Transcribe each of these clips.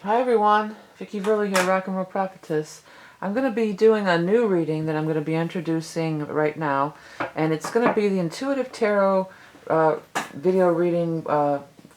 Hi everyone, Vickie here, Rock and Roll Prophetess. I'm going to be doing a new reading that I'm going to be introducing right now, and it's going to be the Intuitive Tarot video reading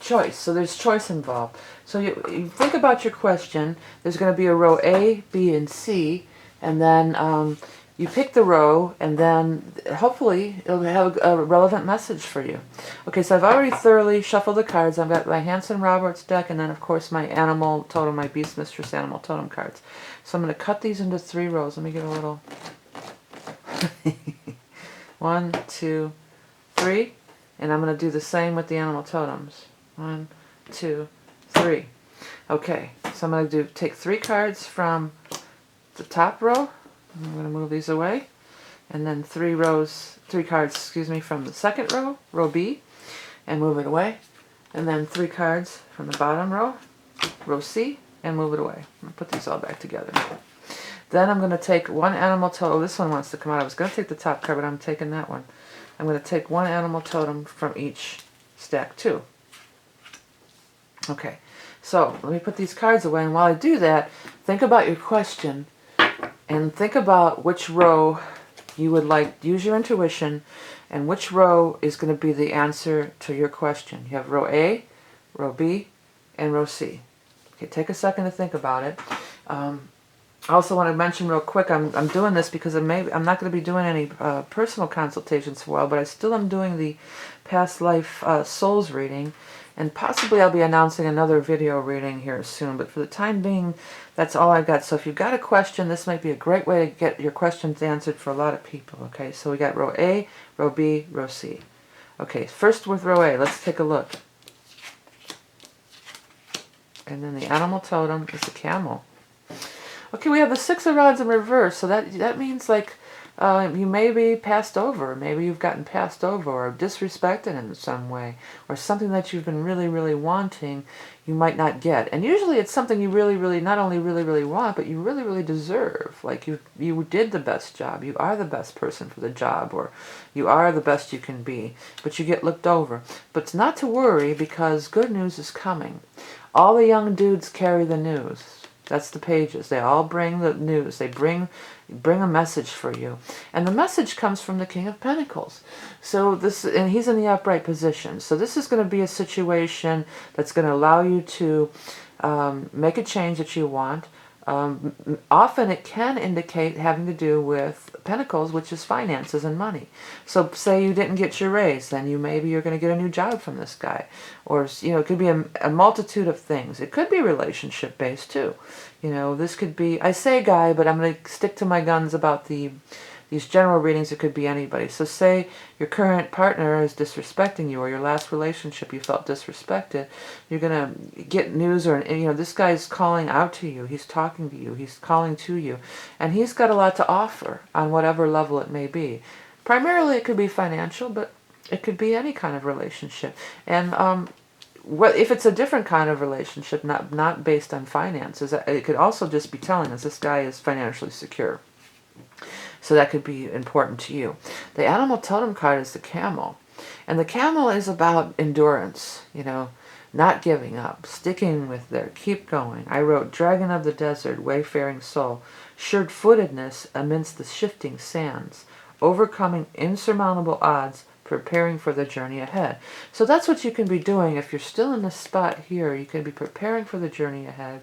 choice. So there's choice involved. So you think about your question. There's going to be a row A, B, and C, and then you pick the row, and then hopefully it'll have a relevant message for you. Okay, so I've already thoroughly shuffled the cards. I've got my Hanson Roberts deck, and then of course my Animal Totem, my Beast Mistress Animal Totem cards. So I'm going to cut these into 3 rows. Let me get a little... 1, 2, 3. And I'm going to do the same with the Animal Totems. 1, 2, 3. Okay, so I'm going to take 3 cards from the top row. I'm going to move these away. And then 3 cards, excuse me, from the second row, row B, and move it away. And then 3 cards from the bottom row, row C, and move it away. I'm going to put these all back together. Then I'm going to take 1 Animal Totem. Oh, this one wants to come out. I was going to take the top card, but I'm taking that one. I'm going to take 1 Animal Totem from each stack too. Okay, so let me put these cards away, and while I do that, think about your question, and think about which row you would like. Use your intuition, and which row is going to be the answer to your question. You have row A, row B, and row C. Okay, take a second to think about it. I also want to mention real quick, I'm doing this because I'm not going to be doing any personal consultations for a while, but I still am doing the past life souls reading, and possibly I'll be announcing another video reading here soon, but for the time being, that's all I've got. So if you've got a question, this might be a great way to get your questions answered for a lot of people. Okay, so we got row A, row B, row C. Okay, first with row A, let's take a look. And then the Animal Totem is the camel. Okay, we have the 6 of Rods in reverse, so that means like you may be passed over. Maybe you've gotten passed over or disrespected in some way, or something that you've been really, really wanting you might not get. And usually it's something you really, really, not only really, really want, but you really, really deserve. Like you did the best job. You are the best person for the job, or you are the best you can be, but you get looked over. But it's not to worry, because good news is coming. All the young dudes carry the news. That's the pages. They all bring the news. They bring a message for you. And the message comes from the King of Pentacles. So and he's in the upright position. So this is going to be a situation that's going to allow you to make a change that you want. Often it can indicate having to do with Pentacles, which is finances and money. So say you didn't get your raise, then maybe you're going to get a new job from this guy. Or, it could be a multitude of things. It could be relationship based too. This could be, I say guy, but I'm going to stick to my guns about these general readings. It could be anybody. So say your current partner is disrespecting you, or your last relationship you felt disrespected. You're going to get news, or this guy's calling out to you. He's talking to you. He's calling to you. And he's got a lot to offer on whatever level it may be. Primarily it could be financial, but it could be any kind of relationship. And if it's a different kind of relationship, not based on finances, it could also just be telling us this guy is financially secure. So that could be important to you. The Animal Totem card is the camel. And the camel is about endurance, not giving up, sticking with there, keep going. I wrote, Dragon of the Desert, Wayfaring Soul, sure-footedness amidst the shifting sands, overcoming insurmountable odds, preparing for the journey ahead. So that's what you can be doing. If you're still in this spot here, you can be preparing for the journey ahead,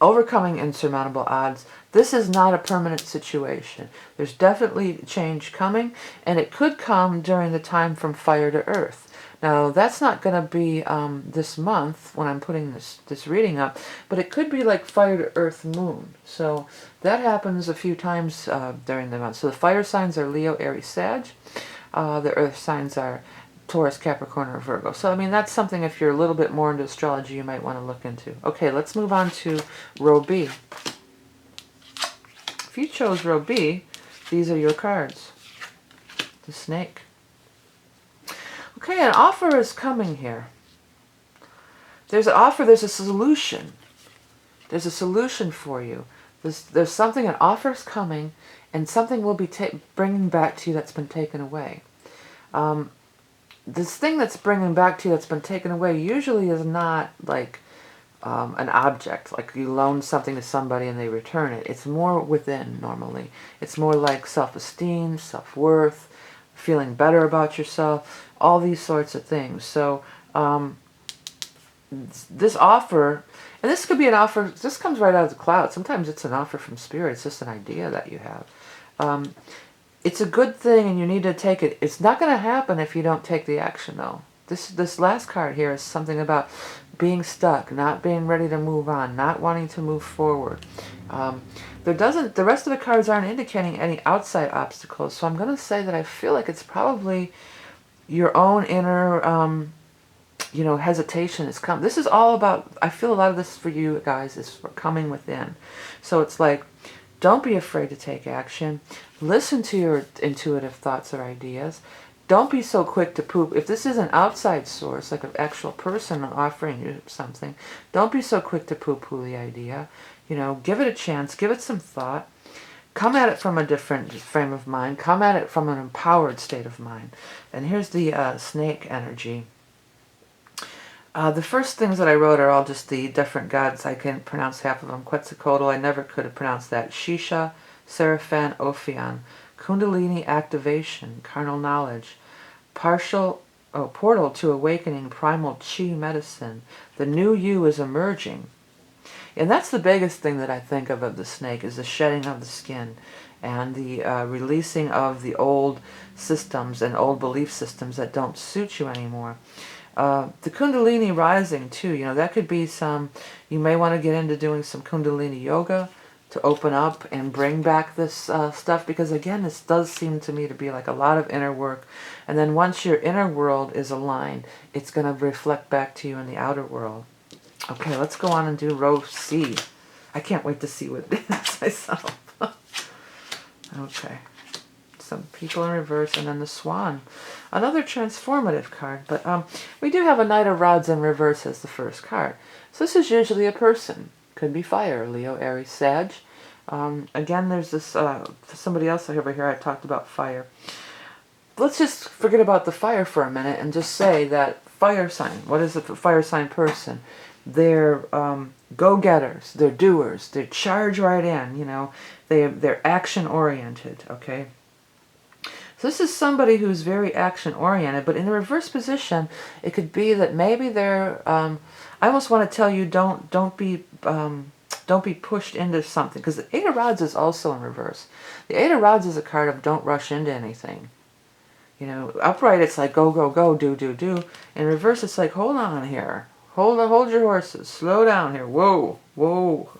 overcoming insurmountable odds. This is not a permanent situation. There's definitely change coming, and it could come during the time from fire to earth. Now, that's not going to be this month when I'm putting this reading up, but it could be like fire to earth moon. So that happens a few times during the month. So the fire signs are Leo, Aries, Sag. The earth signs are Taurus, Capricorn, or Virgo. So, that's something, if you're a little bit more into astrology, you might want to look into. Okay, let's move on to row B. If you chose row B, these are your cards. The snake. Okay, an offer is coming here. There's an offer, there's a solution. There's a solution for you. There's something, an offer's coming, and something will be bringing back to you that's been taken away. This thing that's bringing back to you that's been taken away usually is not like an object, like you loan something to somebody and they return it. It's more within normally. It's more like self-esteem, self-worth, feeling better about yourself, all these sorts of things. So this offer, and this could be an offer, this comes right out of the cloud. Sometimes it's an offer from spirit. It's just an idea that you have. It's a good thing and you need to take it. It's not going to happen if you don't take the action, though. This last card here is something about being stuck, not being ready to move on, not wanting to move forward. The rest of the cards aren't indicating any outside obstacles, so I'm going to say that I feel like it's probably your own inner, hesitation is coming. This is all about, I feel a lot of this for you guys is for coming within. So it's like, don't be afraid to take action. Listen to your intuitive thoughts or ideas. Don't be so quick to poop. If this is an outside source, like an actual person offering you something, don't be so quick to poo-poo the idea. Give it a chance. Give it some thought. Come at it from a different frame of mind. Come at it from an empowered state of mind. And here's the snake energy. The first things that I wrote are all just the different gods. I can't pronounce half of them. Quetzalcoatl, I never could have pronounced that. Shisha, Seraphan, Ophion. Kundalini activation, carnal knowledge. Portal to awakening, primal chi medicine. The new you is emerging. And that's the biggest thing that I think of the snake, is the shedding of the skin and the releasing of the old systems and old belief systems that don't suit you anymore. The Kundalini rising too, that could be you may want to get into doing some Kundalini yoga to open up and bring back this stuff, because again, this does seem to me to be like a lot of inner work. And then once your inner world is aligned, it's going to reflect back to you in the outer world. Okay, let's go on and do row C. I can't wait to see what it is myself. Okay. Some people in reverse, and then the swan. Another transformative card, but we do have a Knight of Rods in reverse as the first card. So this is usually a person. Could be fire, Leo, Aries, Sag. Again, there's this, somebody else over here I talked about fire. Let's just forget about the fire for a minute and just say that fire sign, what is a fire sign person? They're go-getters, they're doers, they charge right in, they're action-oriented, okay? So this is somebody who's very action-oriented, but in the reverse position, it could be that maybe they're, I almost want to tell you, don't be pushed into something, because the Eight of Rods is also in reverse. The Eight of Rods is a card of don't rush into anything. Upright it's like go, go, go, do, do, do. In reverse it's like hold on here. Hold your horses. Slow down here. Whoa, whoa.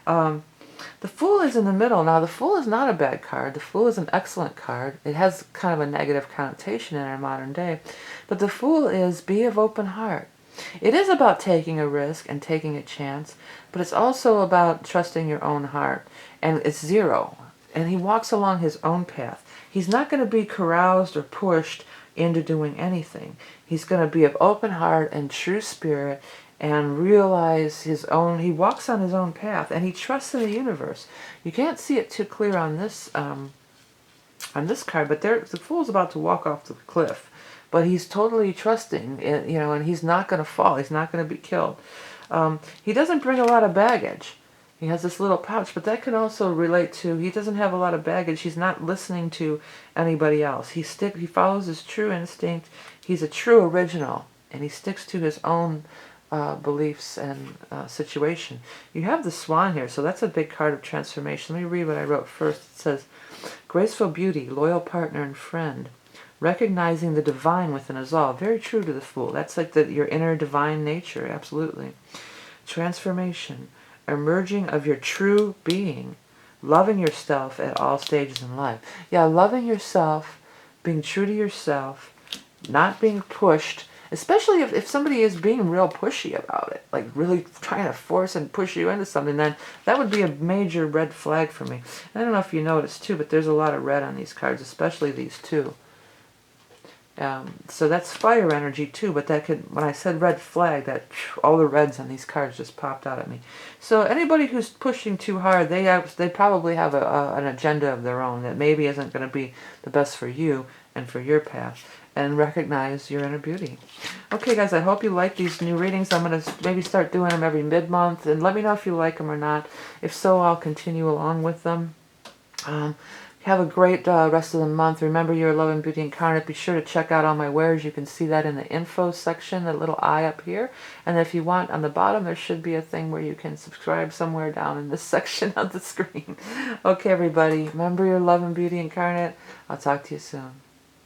The Fool is in the middle. Now, the Fool is not a bad card. The Fool is an excellent card. It has kind of a negative connotation in our modern day. But the Fool is be of open heart. It is about taking a risk and taking a chance, but it's also about trusting your own heart. And it's zero. And he walks along his own path. He's not going to be caroused or pushed into doing anything. He's going to be of open heart and true spirit and realize he walks on his own path, and he trusts in the universe. You can't see it too clear on this card, but the Fool's about to walk off the cliff. But he's totally trusting, and he's not going to fall. He's not going to be killed. He doesn't bring a lot of baggage. He has this little pouch, but that can also relate to, he doesn't have a lot of baggage. He's not listening to anybody else. He follows his true instinct. He's a true original, and he sticks to his own beliefs and situation. You have the Swan here, so that's a big card of transformation. Let me read what I wrote first. It says, graceful beauty, loyal partner and friend, recognizing the divine within us all. Very true to the Fool. That's like your inner divine nature, absolutely. Transformation, emerging of your true being, loving yourself at all stages in life. Yeah, loving yourself, being true to yourself, not being pushed, especially if somebody is being real pushy about it, like really trying to force and push you into something, then that would be a major red flag for me. I don't know if you noticed too, but there's a lot of red on these cards, especially these two. So that's fire energy too, but that could, when I said red flag, that all the reds on these cards just popped out at me. So anybody who's pushing too hard, they probably have an agenda of their own that maybe isn't going to be the best for you and for your path. and recognize your inner beauty. Okay, guys, I hope you like these new readings. I'm going to maybe start doing them every mid-month, and let me know if you like them or not. If so, I'll continue along with them. Have a great rest of the month. Remember, you're Love and Beauty Incarnate. Be sure to check out all my wares. You can see that in the info section, the little eye up here. And if you want, on the bottom, there should be a thing where you can subscribe somewhere down in this section of the screen. Okay, everybody. Remember, you're Love and Beauty Incarnate. I'll talk to you soon.